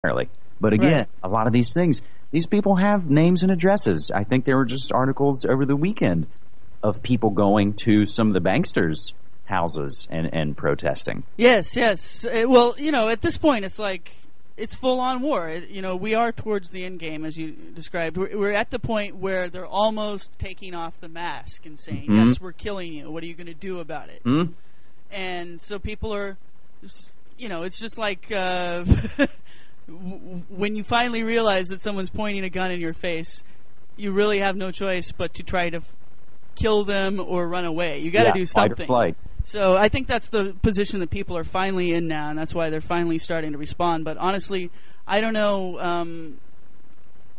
But again, a lot of these things, these people have names and addresses. I think there were just articles over the weekend of people going to some of the banksters' houses and protesting. Yes. Well, at this point, it's like it's full-on war. We are towards the end game, as you described. We're at the point where they're almost taking off the mask and saying, yes, we're killing you. What are you going to do about it? And so people are, it's just like when you finally realize that someone's pointing a gun in your face, you really have no choice but to try to kill them or run away. You got to do something. Fight or flight. So I think that's the position that people are finally in now, and that's why they're finally starting to respond. But honestly, I don't know.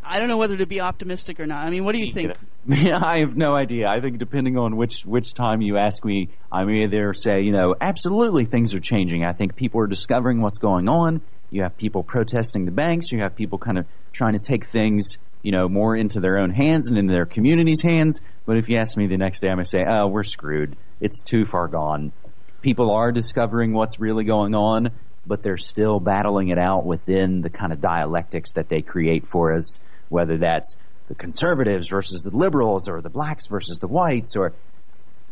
I don't know whether to be optimistic or not. I mean, what do you think? Yeah, I have no idea. I think depending on which time you ask me, I may either say, absolutely things are changing. I think people are discovering what's going on. You have people protesting the banks. You have people kind of trying to take things, more into their own hands and into their community's hands. But if you ask me the next day, I'm going to say, oh, we're screwed. It's too far gone. People are discovering what's really going on, but they're still battling it out within the kind of dialectics that they create for us, whether that's the conservatives versus the liberals or the blacks versus the whites or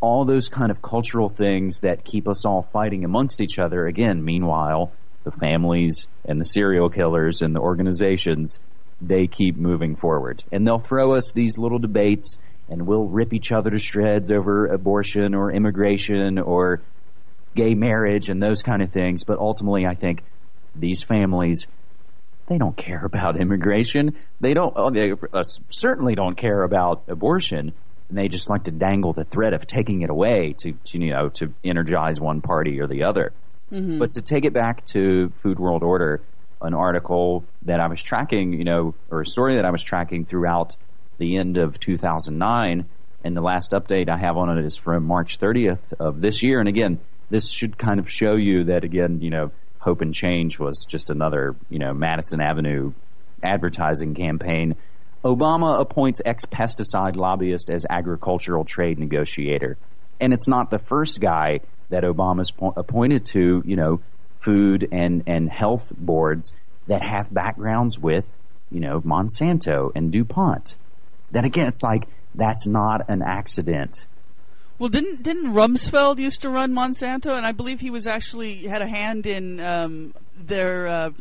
all those kind of cultural things that keep us all fighting amongst each other. Again, meanwhile, the families and the serial killers and the organizations, they keep moving forward. And they'll throw us these little debates and we'll rip each other to shreds over abortion or immigration or gay marriage and those kind of things. But ultimately, I think these families, they don't care about immigration. They certainly don't care about abortion. And they just like to dangle the threat of taking it away to energize one party or the other. Mm-hmm. But to take it back to Food World Order, an article that I was tracking, or a story that I was tracking throughout the end of 2009, and the last update I have on it is from March 30th of this year. And again, this should kind of show you that, again, Hope and Change was just another, Madison Avenue advertising campaign. Obama appoints ex-pesticide lobbyist as agricultural trade negotiator. And it's not the first guy that Obama's appointed to, food and health boards that have backgrounds with, Monsanto and DuPont. Then again, it's like, that's not an accident. Well, didn't Rumsfeld used to run Monsanto, and I believe he was actually had a hand in their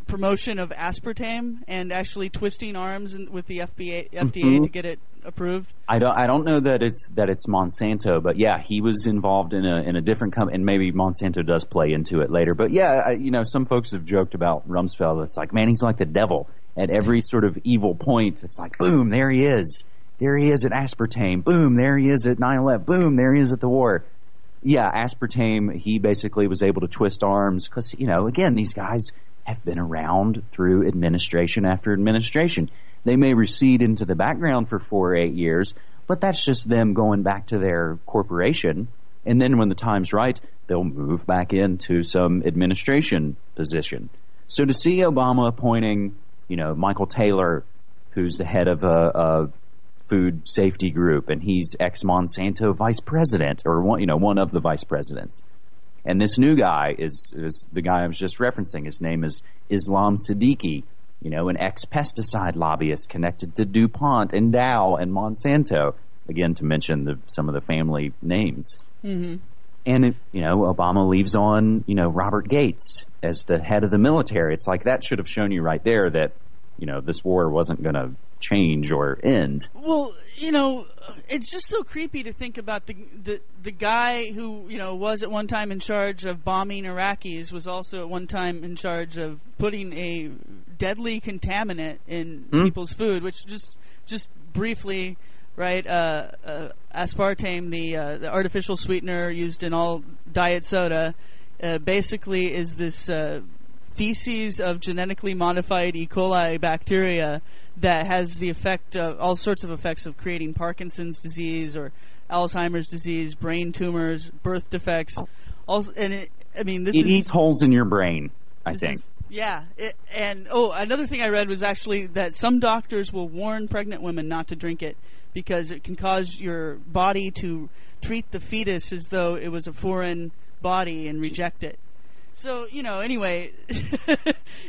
promotion of aspartame and actually twisting arms with the FDA to get it approved. I don't know that it's Monsanto, but yeah, he was involved in a different company, and maybe Monsanto does play into it later. But yeah, some folks have joked about Rumsfeld. It's like, man, he's like the devil at every sort of evil point. It's like, boom, there he is. There he is at aspartame. Boom, there he is at 9/11. Boom, there he is at the war. Yeah, aspartame, he basically was able to twist arms because, again, these guys have been around through administration after administration. They may recede into the background for 4 or 8 years, but that's just them going back to their corporation. And then when the time's right, they'll move back into some administration position. So to see Obama appointing, Michael Taylor, who's the head of a food safety group, and he's ex-Monsanto vice president, or one of the vice presidents. And this new guy is the guy I was just referencing. His name is Islam Siddiqui, an ex-pesticide lobbyist connected to DuPont and Dow and Monsanto, again, to mention some of the family names. Mm-hmm. And, Obama leaves on, Robert Gates as the head of the military. It's like that should have shown you right there that, this war wasn't going to change or end. Well, it's just so creepy to think about the guy who, was at one time in charge of bombing Iraqis was also at one time in charge of putting a deadly contaminant in people's food, which just briefly, right, aspartame, the artificial sweetener used in all diet soda, basically is this feces of genetically modified E. coli bacteria that has the effect of all sorts of effects of creating Parkinson's disease or Alzheimer's disease, brain tumors, birth defects. It eats holes in your brain, I think. Another thing I read was actually that some doctors will warn pregnant women not to drink it because it can cause your body to treat the fetus as though it was a foreign body and reject it. So, anyway,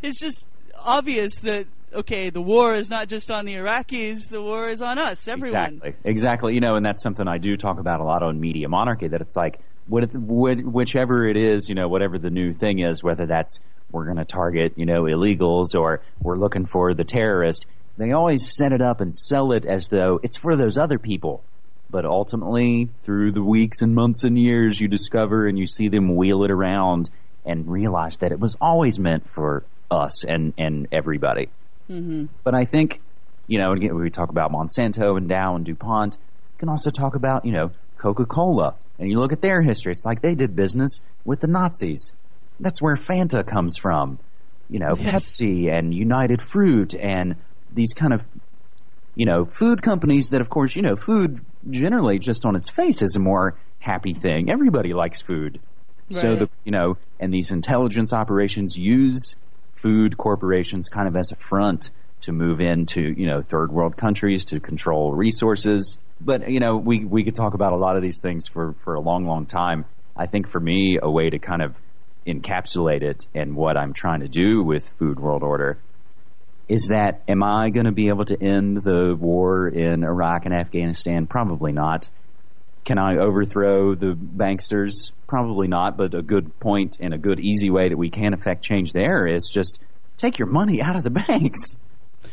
it's just, obvious that, okay, the war is not just on the Iraqis, the war is on us, everyone. Exactly. And that's something I do talk about a lot on Media Monarchy, that it's like, whichever it is, whatever the new thing is, whether that's we're going to target, illegals, or we're looking for the terrorist, they always set it up and sell it as though it's for those other people. But ultimately, through the weeks and months and years, you discover and you see them wheel it around and realize that it was always meant for us and everybody. Mm-hmm. But I think, again, we talk about Monsanto and Dow and DuPont. You can also talk about, Coca-Cola. And you look at their history, it's like they did business with the Nazis. That's where Fanta comes from. Yes. Pepsi and United Fruit and these kind of, food companies that, of course, food generally just on its face is a more happy thing. Everybody likes food. Right. So, and these intelligence operations use food corporations kind of as a front to move into, third world countries to control resources. But, we could talk about a lot of these things for a long, long time. I think for me, a way to kind of encapsulate it and what I'm trying to do with Food World Order is that, am I going to be able to end the war in Iraq and Afghanistan? Probably not. Can I overthrow the banksters? Probably not, but a good point and a good easy way that we can affect change there is just take your money out of the banks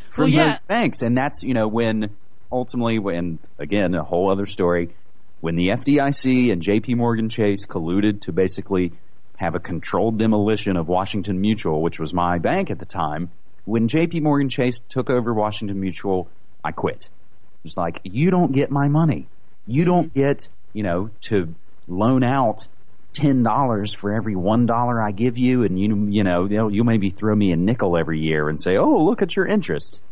from those banks. And that's, when ultimately, when, again, a whole other story, when the FDIC and JP Morgan Chase colluded to basically have a controlled demolition of Washington Mutual, which was my bank at the time, when JP Morgan Chase took over Washington Mutual, I quit. It's like, you don't get my money. You don't get, to loan out $10 for every $1 I give you, and you maybe throw me a nickel every year and say, oh, look at your interest.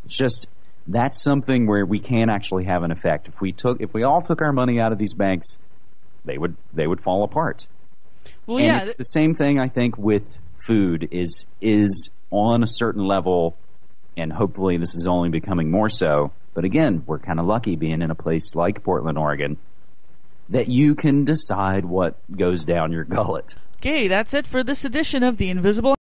It's just, that's something where we can actually have an effect. If we all took our money out of these banks, they would fall apart. Well, and the same thing I think with food is on a certain level, and hopefully this is only becoming more so. But again, we're kind of lucky being in a place like Portland, Oregon, that you can decide what goes down your gullet. Okay, that's it for this edition of The Invisible